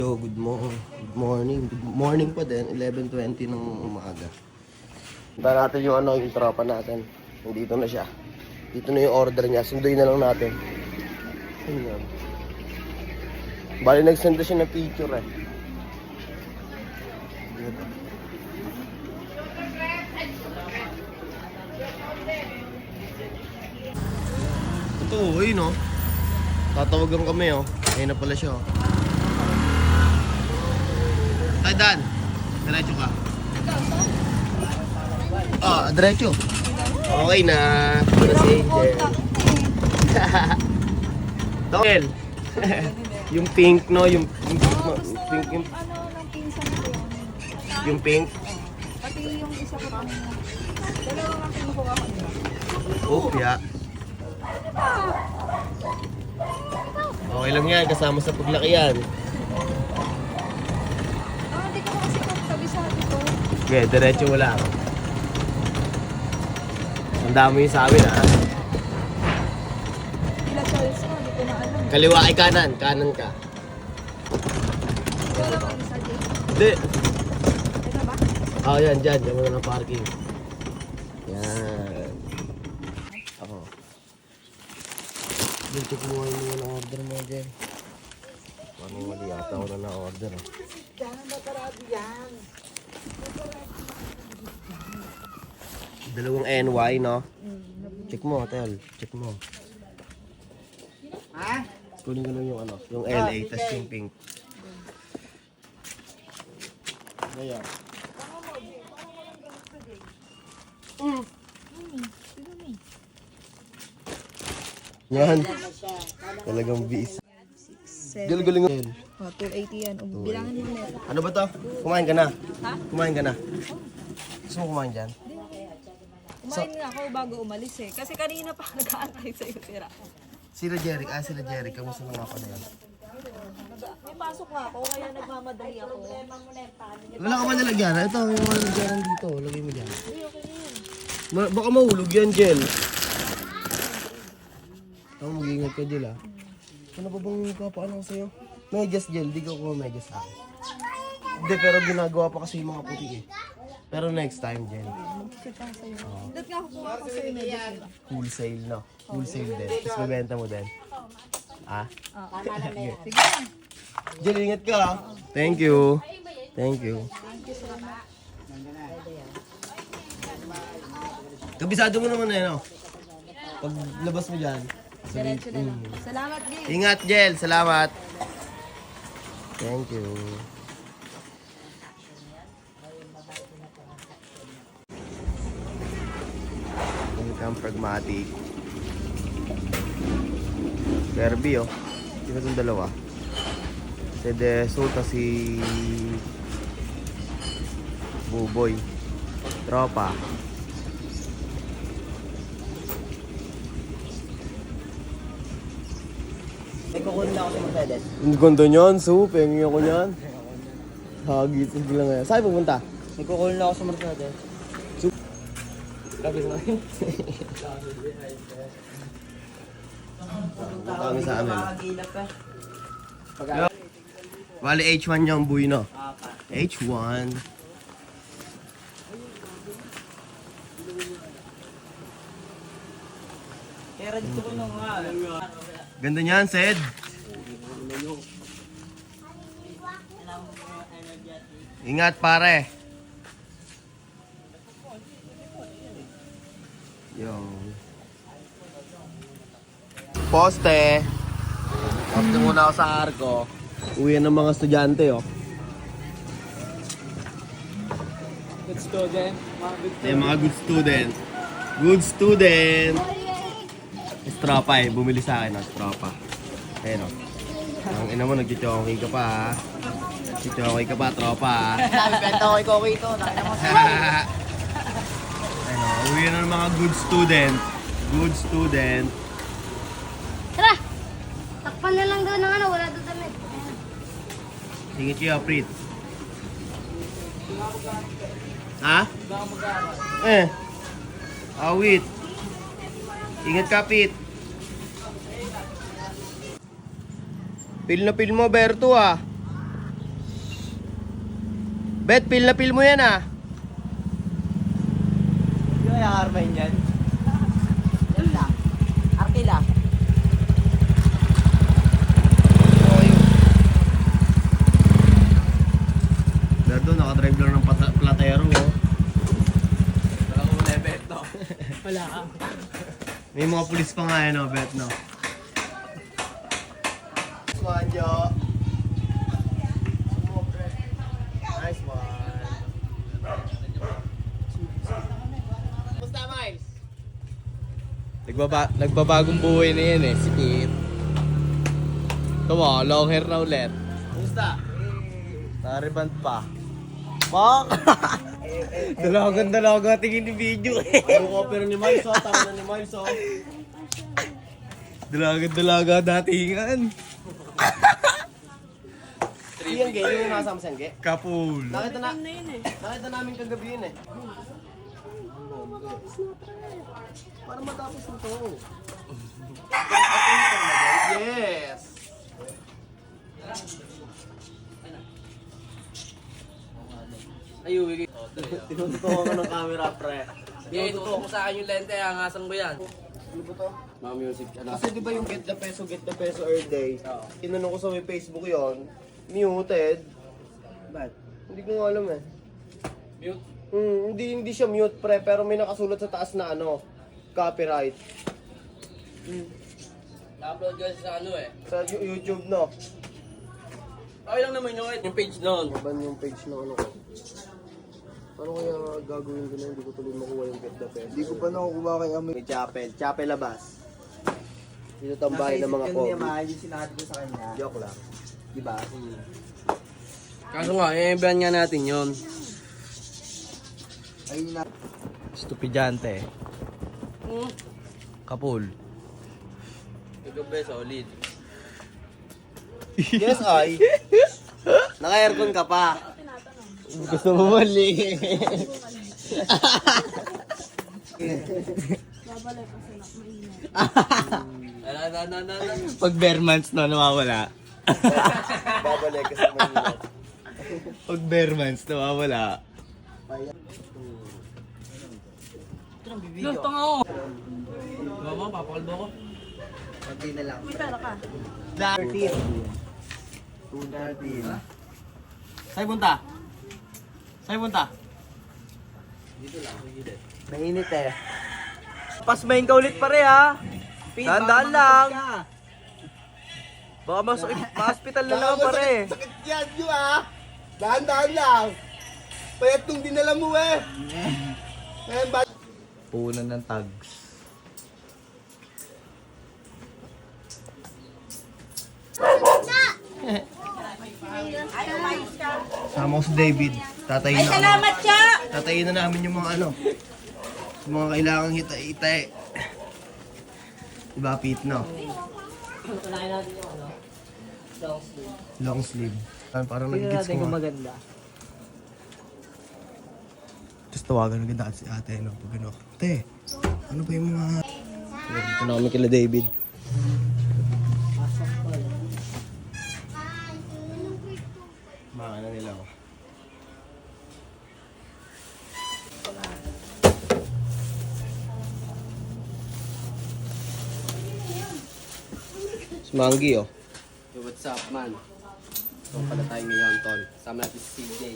So, good morning. Good morning pa din, 11:20 ng umaga. Punta natin yung yung tropa natin. Nandito na siya. Dito na yung order niya. Sunduin na lang natin. Ayan. Bali, nag-send na siya ng picture eh. Ito, ayun oh. Tatawagan kami oh. Ayun na pala siya oh. Ay, Dan. Diretso ka. Diretso. Okay na. Para si Angel. Tongel. Yung pink, no? Yung pink, no? Pink, yung... ng pinsan ko. Yung pink. Pati yung isa ko kanina. Dalawa lang kinukuha ko nila. Opya. Okay lang yan. Kasama sa paglaki yan. Hindi ko kasi kabisado ko. Okay, diretso mo lang. Ang dami yung sa amin, ha? Ila choice ko, hindi ko na alam. Kaliwa ay kanan. Kanan ka. Ito lang ang isa dito. Hindi. Ito ba? Yan. Diyan mo na ng parking. Yan. Ako. Dito kumuha yung mga na-order mo dyan. Paano mali yata ako na na-order, eh. Yan, batarado yan. Dalawang NY, no? Check mo, Tel. Check mo. Ha? Kunin ko lang yung yung LA, tas yung pink. Ayan. Yan. Talagang bis. Galing-galing. 280 yan. Bilangan din nila. Ano ba to? Kumain ka na? Ha? Kumain ka na? Gusto mo kumain dyan? Kumain nga ako bago umalis eh. Kasi kanina pa nag-aantay sa'yo tira. Sila Jeric. Kamusta na nga pa na yan? May pasok nga ako, kaya nagmamadali ako. Wala ka ba nalagyan? Ito, yung mga nalagyan dito. Lagay mo dyan. Baka mahulog yan, Jel. Ako mag-ingat ka, Jel, ah. Ano ba bang papaano ko sa'yo? Medyas, Jel. Di ka kuha medyas sa akin. Hindi, pero ginagawa pa kasi yung mga puti eh. Pero next time, Jel. Mag-check ako sa'yo. Dati nga kukuha ko sa'yo medyo sila. Wholesale, no? Wholesale din. Tapos mabenta mo din. Ah? Sige lang. Jel, ingat ka, ah. Thank you. Thank you. Kabisado mo naman eh, no? Pag labas mo dyan. Diretso na lang. Salamat, Gil. Ingat, Jel. Salamat. Thank you. Income pragmatic. Kirby, oh. Sino itong dalawa? Si Desuta, si Buboy. Tropa. May kukunin ako sa Mercedes. Ang ganda niyan, Sup. Pengi ako niyan. Hagit. Hindi lang yan. Saan pupunta? May kukunin ako sa Mercedes. Sup. Sabi sa akin. Punta kami sa amin. Makakagilap ka. Bali, H1 yung buhay, no? H1. Kaya dito ko nung Ganda niyan, Sed. Ingat, pare. Yung poste. Poste muna ako sa Arco. Uwi ng mga estudyante, oh. good student. Mga good student. Good student. Tropa eh. Bumili sa akin, tropa. Ayun, oh. Ang ina mo, nag-chonky ka pa, ha. Nag-chonky ka pa, tropa, ha. Sabi, benta ko ikaw ito. Nakita mo sa Ayun, oh. Uwi ng mga good student. Good student. Tara! Takpan na lang doon ng wala doon damit. Singit kayo, Prit. Ha? Awit. Ingat ka, Pit. Pil na pil mo, Berto, ah. Bet, pil na pil mo yan ah. Hindi kaya Carmine yan. Yan lang. Arkila. Dado, nakadrive lang ng platero oh. Wala ko muna bet, no? Wala ka. May mga pulis pa nga yan oh, Bet, no? Swanjo. Nice one. Kumusta, Miles? Nagbabagong buhay na yan eh, si Kit. Tama, long hair na ulit. Kumusta? Nariband pa. Mak! Dalaga tingin ni video eh. Yung opera ni Miles oh, tama na ni Miles oh. Dalaga datingan. Iyan, gay, yung nasa Samsengge. Kapul. Nakita namin kagabi yun eh. Para matapos na to. Yes! Ayun, Tinututukan ko ng camera, pre. Tutok mo sa akin yung lente, angasan mo yan. Ano ba to? Mga music, Kasi di ba yung get the peso earn day? Tinanong ko sa may Facebook yon, muted. Ba't? Hindi ko nga alam eh. Mute? Hindi siya mute pre, pero may nakasulat sa taas na ano, copyright. Na-upload kasi sa ano eh. Sa YouTube no. Okay lang naman yung page noon. Ban yung page na ano ko. Paano kaya gagawin ko na hindi ko tuloy makuha yung get the peso? Hindi ko pa nakukuha kay Amoy. May chapel labas. Dito tambahay ng mga COVID. Hindi sinabi ko sa kanya. Joke lang. Diba? Kaso nga, i-embayan nga natin yun. Ayun na. Estupidyante. Kapul. Ikaw ba solid? Yes, ay. Naka-aircon ka pa. Gusto mo mali. Pag bare months no, nawawala. Babalik kasi mainit. Pag bare months, nawawala. Lantang ako. Mama, papakalbo ko. Pagdi na lang. May pera ka. 13. 213. Sa'yo punta? Sa'yo punta? Mainit eh. Pasmahin ka ulit pare ha. Dahan-dahan lang. Baka masakit, pa-hospital na lang pare. Sakit yan, yun ah. Dahan-dahan lang. Payat nung dinala mo eh. Ngayon ba? Punan ng tags. Sama ko si David. Tatayin na Salamat siya! Tatayin na namin yung mga ano. Yung mga kailangang hita-hita eh. Diba, Pete, no? Long sleeve. Parang nagigits ko nga. maganda. Tapos tawagan agad si ate, no? Pag ano, ate, ano ba yung mga... Dito na kami kila David. Mga ano nila ako. Si Mangi, oh. Yo, what's up man? So pala tayo ngayon tol. Sama natin si CJ.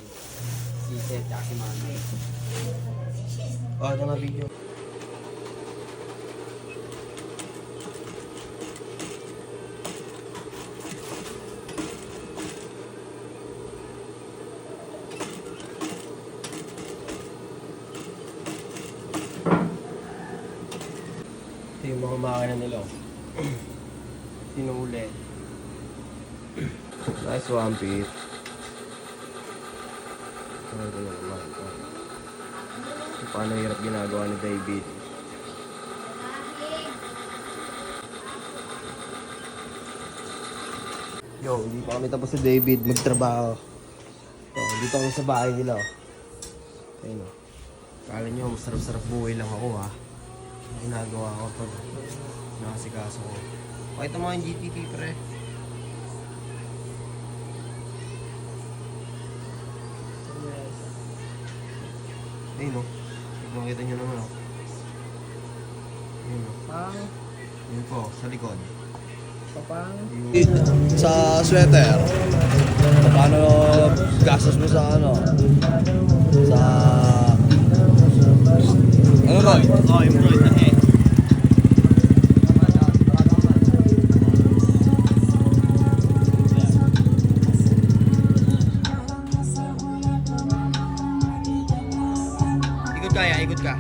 CJ at si Mami. Oh, ito nga video. Ito yung mga makina nila. Sinuli. Nice one, Pete. Ito na naman. Paano hirap ginagawa ni David. Yo, hindi pa kami tapos si David magtrabaho. So, dito kami sa bahay nila. Ayun o. Kala nyo, masarap-sarap buhay lang ako ha. Ang ginagawa ko pag nakasikaso ko. Pakita mo yung GTP pre. Yes. Ayun o. Makita nyo naman o. Ayun o. Yun po, sa likod. Sa sweater, paano gastos mo sa ano? Sa... Ano ba? Oh, embroidered na eh. Ikot ka ya, ikot ka.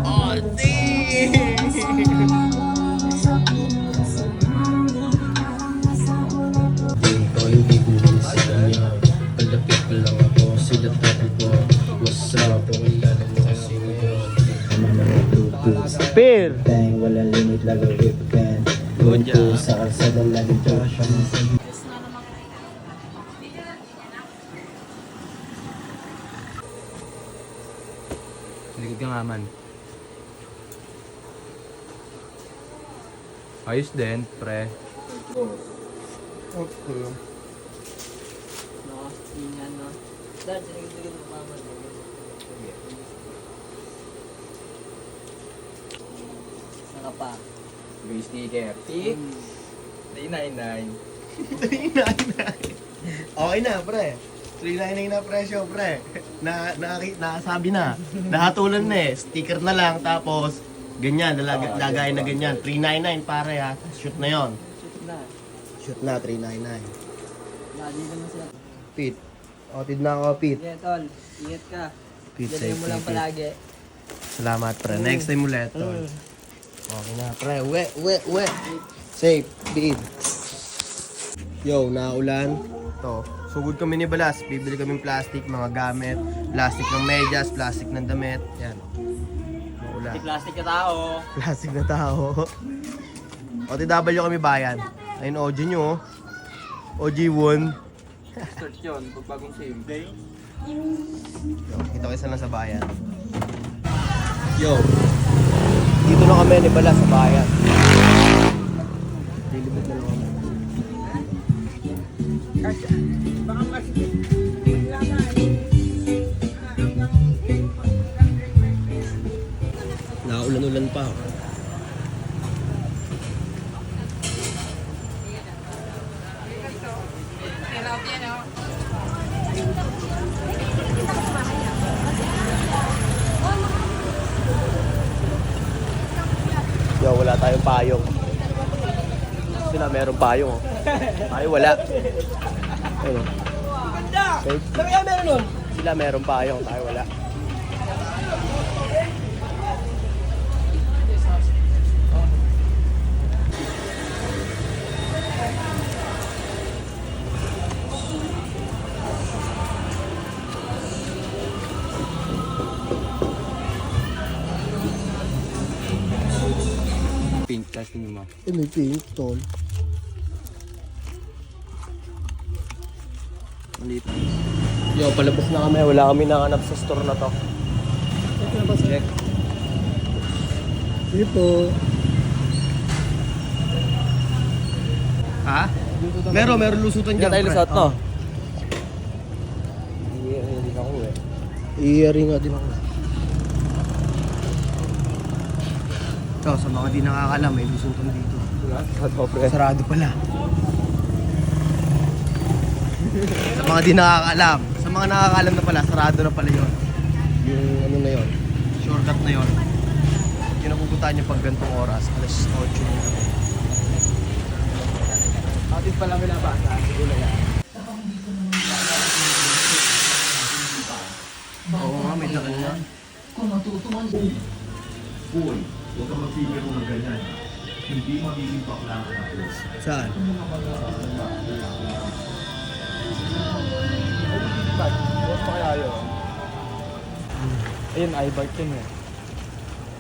Oh, Ko hindi buwan sa kanya. Palapit pa lang ako, sila tabi ko. What's up? Wala na mo kasi ngayon. Ano na mga Bluetooth. Spear! Bang, wala limit lang ang whip band. Good ko sa kalsada lang ito. Likod ka nga man. Ayos din, pre. Okay. May sticker. Tik. 399. 399. Okay na, pre. 399 na presyo, pre. Nasabi na. Nahatulan na eh. Sticker na lang, tapos ganyan, lagay na ganyan. 399 pare ha. Shoot na yon. Shoot na, 399. Pete. Otid na ako, Pete. Sige, tol. Ingat ka. Pete, Dali safe, mo lang Pete. palagi. Salamat, pre. Next time ulit, tol. Okay na, pre. Uwe. Safe, Pete. Yo, naulan. To. Sugod kami ni Balas. Bibili kaming plastic, mga gamit. Plastic ng medyas, plastic ng damit. Yan. Maulan. Plastic ka tao. Plastic na tao. OTW kami bayan. Ayun, OG nyo. OG1. Search yun, pagbagong save. Yo, kita kayo lang sa bayan. Yo. Dito na kami ni Balas sa bayan. Lilibot na lang kami. Naulan-ulan pa. Yo, wala tayong payong. Sila meron payong. Oh. Tayo wala. Ayun. Meron nun. Sila meron payong, tayo wala. Pink, casting mo. May pink, tol. Malito. Yo, palabas na kami. Wala kami nakanap sa store na to. Check. Sige po. Ha? Meron lusutan dyan. tayo lusot, no? Hindi ako eh. I-earring nga din ako. Ito, sa mga di nakakalam, may lusutan dito. Sarado pala. Sa mga di nakakalam. Sa mga nakakalam na pala, sarado na pala yun. Yung ano na yun, shortcut na yun. Yung napupuntahan nyo pag gantong oras, alas 8 na yun. Atin pala binabasa. Siguro yan. Oo nga, may takal na. Huwag ka mag-figure kung na ganyan. Hindi magiging bakla ka tapos. Saan? Boss pa kaya yun? Ayun, iBike yun eh.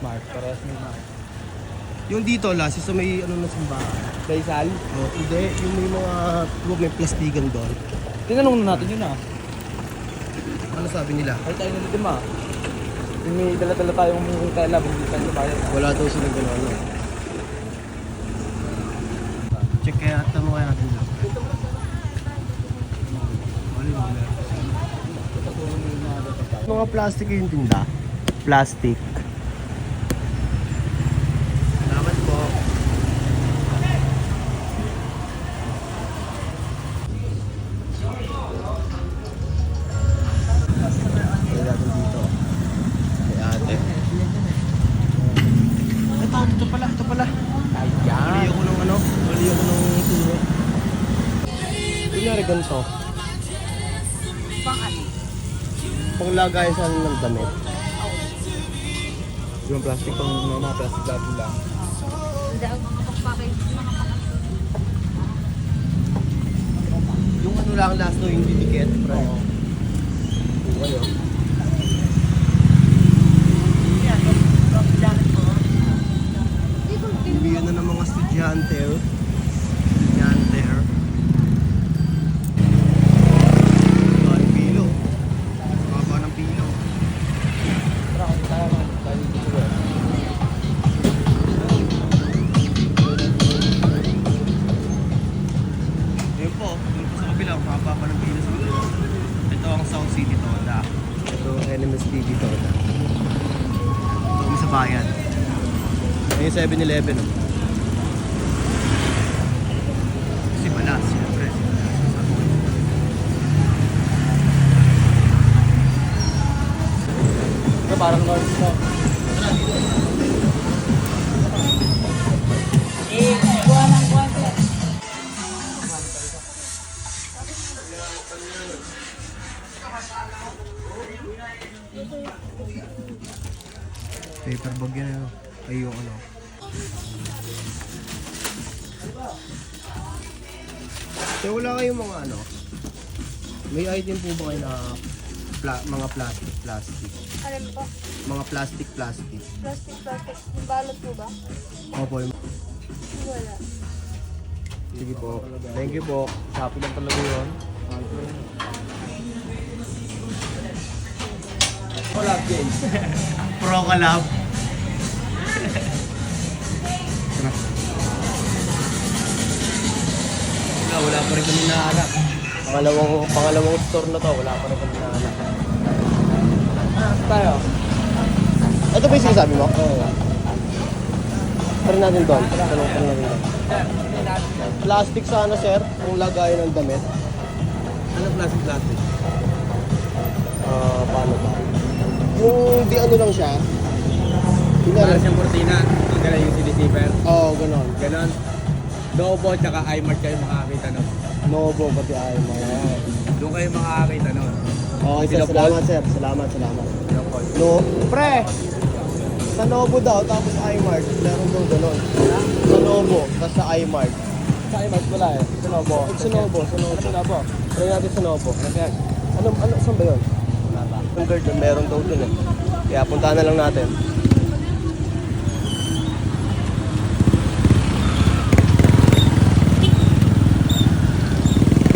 Mark, parehas ni Mark. Yung dito, last, sa may ano na simbahan. Daisal? Oh, hindi, yung may mga, may plastikan doon. Tinanong na natin yun ah. Ano sabi nila? Ay tayo nito ma. May dala-dala tayong tela, hindi tayo bayad. Wala daw silang gano'n. Check kaya, tanong kaya natin doon. Wala. Mga plastic yung tinda. Plastic. Salamat po. Kaya natin dito. Kay ate. Ito pala, ito pala. Mali ako ng ano, mali ako ng turo. Kunyari ganito. Pang ano? Panglagay sa ng damit. Yung plastic pang mga plastic lahat lang. Hindi ako package. Yung ano lang last no, yung didikit. Oo. Ano? Biyo na ng mga estudyante. Estudyante. Ang pilo. Baba ng pilo. Tara, kasi tayo man. Tayo dito. Yun po sa kabila, baba pa ng pilo sa kabila. Ito ang South City Toda. Ito ang NMS TV Toda. Ito kami sa bayan. Ito yung 7-Eleven. Oh. Si Balas, siyempre. Ito parang north mo. Paper bag yan. Ay yung ano. So wala kayong mga ano? May item po ba kayo na mga plastic? Alam po, Mga plastic. plastic. Yung balot po ba? Opo. Wala. Sige po. Thank you po. Shopee lang talaga yun. Wala, James. Pro Collab. Wala pa rin kami nahanap. Pangalawang store na to, wala pa rin kami nahanap. Tayo. Ito ba yung sinasabi mo? Oo. Try natin doon. Try natin doon. Plastic sana sir, kung lagayan ng damit. Ano plastic? Paano ba? Yung di ano lang siya. Para siyang cortina. Ang gala yung sinisipper. Oo, ganon. Ganon. Novo tsaka iMart kayo makakita nun. Novo, pati ay mga. Doon kayo makakita nun. Okay sir, Sila salamat sir. Salamat. No, pre! Sa Novo daw, tapos iMart. Meron daw ganon. Sa Novo, tapos sa iMart. Sa iMart wala eh. Sa Novo. Sa Novo. Try natin sa Novo. Ano, saan ba yun? Yung guard, meron daw dun eh. Kaya puntahan na lang natin.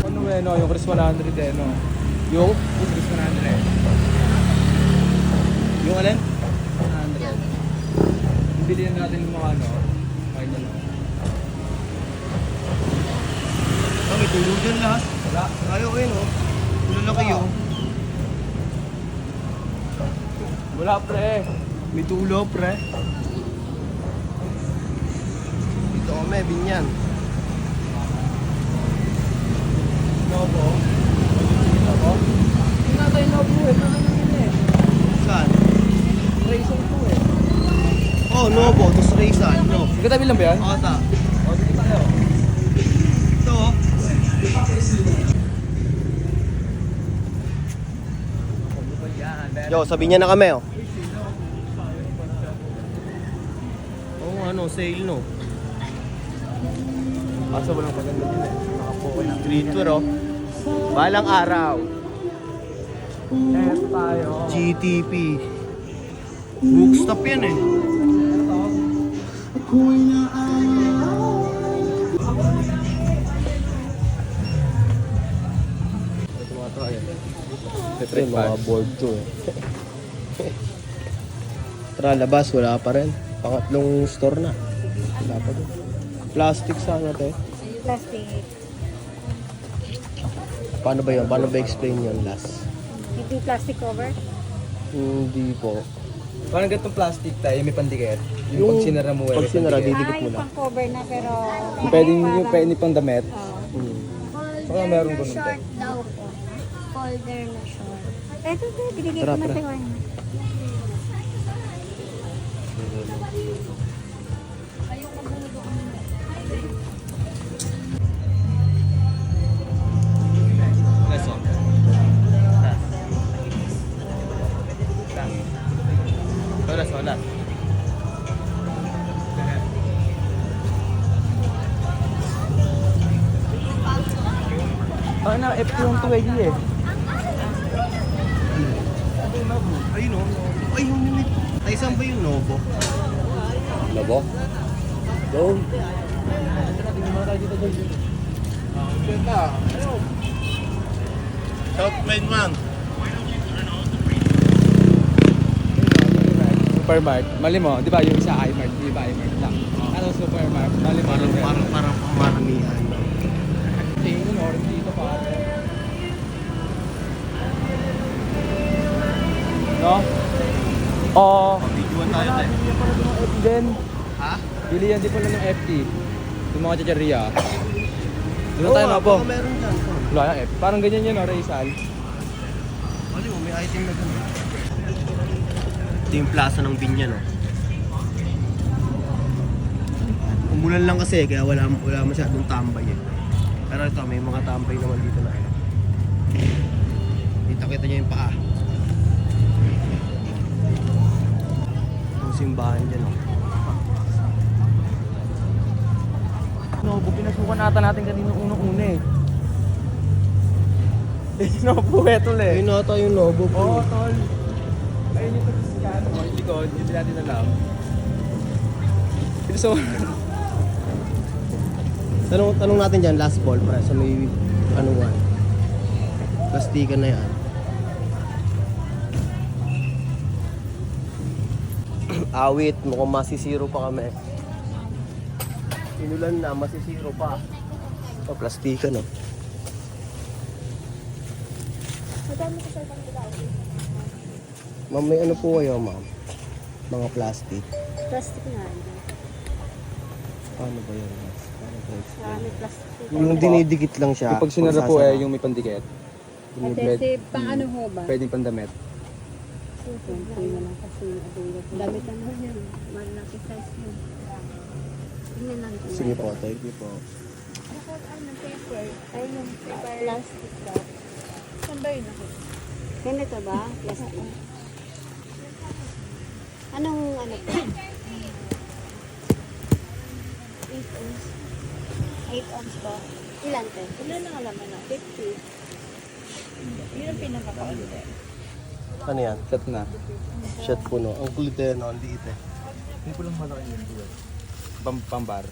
Ano eh, no? Yung Chris 100 eh, no? Yung? Yung Chris 100 eh. Yung alin? 100. Bilihan natin yung mga ano. Kain na no? Oh, may tulog dyan lahat. Wala. Ayaw kayo no? Lalaki yun. Wala pre. May tulo, pre. Dito kami, binyan. Novo. Novo? Hindi nga tayo Novo eh. Ano yun eh? Saan? Racing 2 eh. Oh, Novo, tapos Raysan. No. Magkatabi lang ba yan? Ata. O, dito tayo. Ito oh. Yo, sabi niya na kami oh. Oo, ano, sale no. Kaso walang maganda din eh. Nakapoke na. Street tour oh. Balang araw. Eto tayo. GTP. Bookstop yan eh. Ito mga to eh. Ito yung mga board to eh. Tara, labas. Wala pa rin. Pangatlong store na. Wala pa din. Plastic sana to eh. Plastic. Paano ba yun? Paano ba explain yun last? Yung plastic cover. Hindi po. Parang ganitong plastic tayo, may pandikit. Yung pag sinara mo, Pag sinara, didikit mo yung lang. pang-cover na pero... pwede pang damit. Baka meron ganun Short daw po. Folder na short. Eto, binigay Tara, ko na tara. sa kanya. Solas. Baka na, F yung 2 eh. Ayun o. Ay, yung limit. Ay, saan ba yung Novo? Labo? Doon. Supermart. Mali mo, di ba yung isa iMart, di ba iMart lang. Ano supermart? Mali mo. Parang pamaramihan. Tingin mo, orange dito pare. No? Oo. Videoan tayo tayo. FT din. Ha? Bili yan din pala ng FT. Yung mga chicharia. Doon tayo na po. Meron dyan. Wala yung FT. Parang ganyan yun, Rizal. Ano mo, may item na gano'n. Ito yung plaza ng Binyan, no? Umulan lang kasi, kaya wala masyadong tambay eh. Pero ito, may mga tambay naman dito na ano. Kita niyo yung paa. Yung simbahan dyan, no? No, pinasukan ata natin kanina unang-una eh. No, puwetol eh. Ayun ata yung logo po. Oo, tol. Ayun yung pagkasikan. Yung likod, hindi natin alam. So, Tanong natin dyan, last call para sa may anuan. Plastikan na yan. Awit, mukhang masisiro pa kami. Inulan na, masisiro pa. Oh, plastikan, no? Ma'am, may ano po kayo, ma'am? Mga plastic. Plastic na. Paano ba yun? Paano ba explain? Marami plastic. Yung dinidikit lang siya. pag sinara po pagsasara. yung may pandikit. Kasi pang ano ho ba? Pwedeng pandamit. Damit na mo yun. Malaki size yun. Tingnan lang. Sige po, thank you po. Ano, paper? Ay, yung paper. Plastic ba? Saan ba yun ako? Ganito ba? Plastic. Anong ano po? 8 ounce. 8 ounce po. Ilan po? Ilan ang alaman na? 50. Yun ang pinakakaunti. Ano yan? Set na. Shot po, no? Ang kulit eh, no? Ang liit eh. Hindi ko lang malaki yun. Pambar.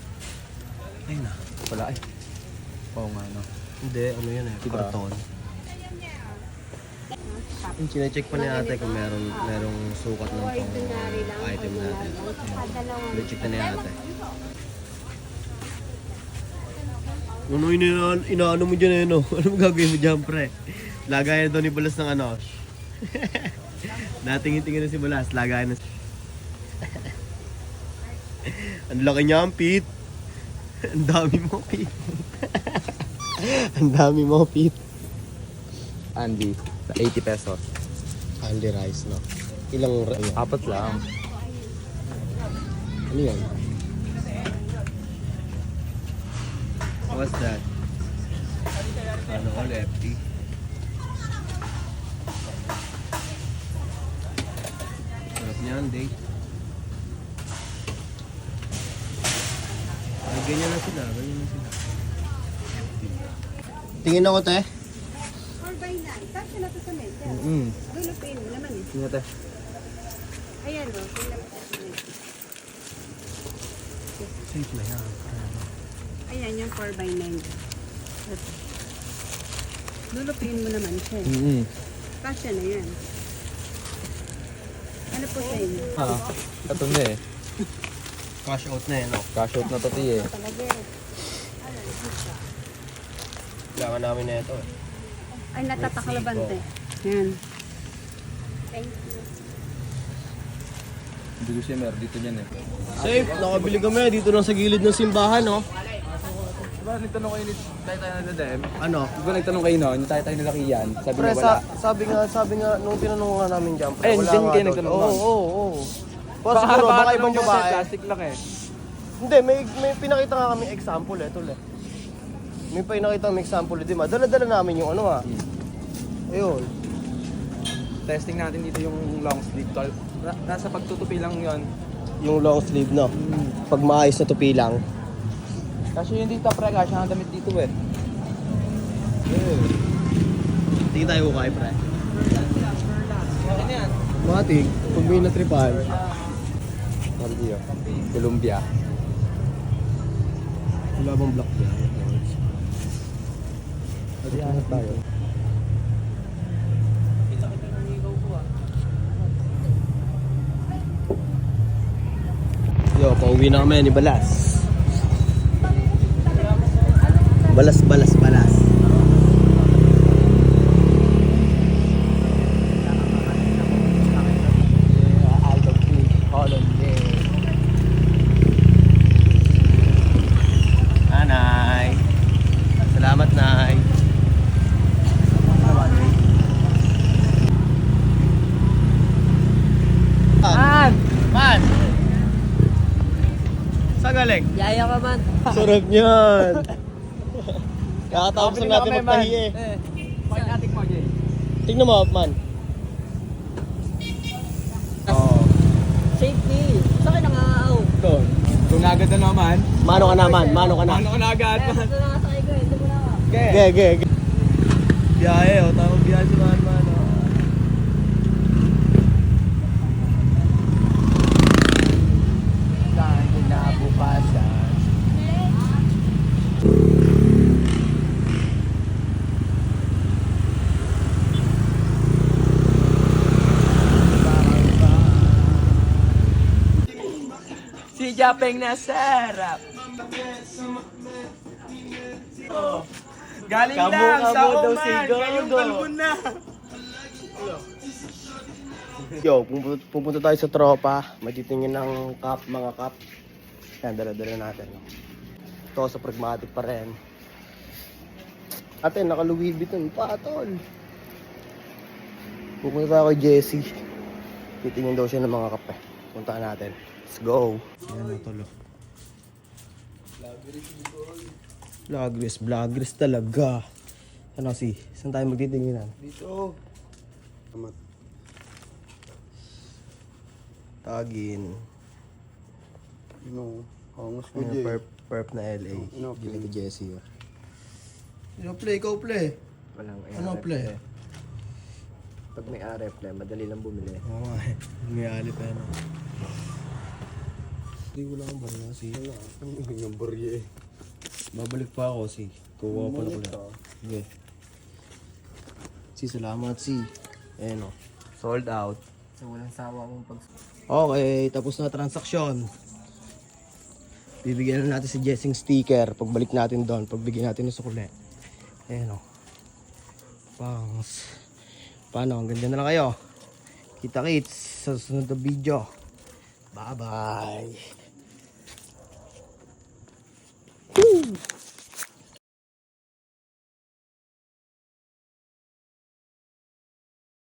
Ayun na. Wala eh. Oo nga no. Hindi, ano yan eh, Diba? karton. Yung chinecheck pa ni ate kung merong sukat ng Ordinary lang. pang item natin. Dalawang Chinecheck na ni ate. Ano inaano mo dyan eh, no? Ano mo gagawin mo dyan, pre? Lagayan daw ni Balas ng ano. Natingin-tingin na si Balas, lagayan na. Ang laki niya ang Pete. Ang dami mo, Pete. Ang dami mo, Pete. Andy, 80 pesos. Candy rice, no? Ilang ayun. Apat lang. Ano yan? What's that? Ano, lefty? Sarap niyan, date. Ay, ganyan na sila, ganyan na sila. Tingin ako, te. 4x9. Saan sila to sa mente? Mm. Dulupin mo naman eh. Sige te. Ayan o. Sila to sa mente. Safe na yan. Ayan yung 4x9. Ito. Dulupin mo naman siya. Mm-hmm. Kasya na yan. Ano po sa inyo? Ah, ito na eh. Cash out na yan, no? Cash out na to ti eh. Talaga eh. Kailangan namin na ito. Ay, natatakalabante. Yan. Thank you. Hindi ko siya meron dito niyan eh. Safe, nakabili kami dito lang sa gilid ng simbahan, no? Diba nagtanong kayo ni tayo na DM? Ano? Diba nagtanong kayo no? Yung tayo na laki yan. Sabi Pre, niya wala. sabi nga, nung tinanong nga namin dyan, pre, Eh, wala dyan nga kayo daw. nagtanong Oo, nun. oo. Siguro, baka ibang babae. Plastic lang eh. Hindi, may pinakita nga kami example eh, tol eh. May pinakita kami example, di ba? Dala-dala namin yung ano ha. Ayun. Testing natin dito yung long sleeve. Tol. Nasa pagtutupi lang yon. Yung long sleeve, no? Pag maayos na tupi lang. Kasi yun dito pre, kasi ang damit dito eh. Hindi tayo ukay, pre. Okay na yan. Matig, pag may natripan. Colombia. Colombia. Wala bang block yan? Pwede hanap tayo. Yo, pauwi na kami ni Balas. Balas. Nanay. Salamat, Nay. Man! Saan galing? Yaya ka man. Sarap niyan. Kakatapos na natin magtahi eh. Bakit natin mo, Jay? Tingnan mo, man. Oh. Safety. Saan ka nangaaw? Ito. Kung agad na naman. Mano ka na, man. Mano ka na. Ano ka na agad? Ito na nakasakay ko. Ito mo na ako. Ge. Biyahe, oh. Tamang biyahe si man, oh. Saan kinabukasan? Si Japeng nasarap. Oh. Galing lang sa Oman, ngayong kalbon na. Yo, pupunta tayo sa tropa. Matitingin ng cup, mga cup. Yan, dala-dala natin. Ito sa pragmatic pa rin. Ate, naka Louis Vuitton pa, tol. Pupunta tayo kay Jessie. Titingin daw siya ng mga kape. Puntaan natin. Let's go. Yan na, tol. Vloggers talaga. Ano si? Saan tayo magtitinginan? Dito. Tamat. Tagin. No, angas ko, Ano, Jay. perp na LA. Ano, Gila kay Jessie. Ikaw play. Walang Ano play? Pag may RF na, madali lang bumili. Oo nga eh. May alip eh. No? Hindi ko lang ang barya si. Yung barya eh. Babalik pa ako si. Kuha pa na ulit. Sige. Si, salamat si. Ayan o. Sold out. So, walang sawa mong pag... Okay, tapos na transaksyon. Bibigyan na natin si Jessing sticker. Pagbalik natin doon, pagbigyan natin ng sukule. Ayan o. Pangs. Paano? Ang ganda na lang kayo. Kita-kits sa susunod na video. Bye-bye. Woo!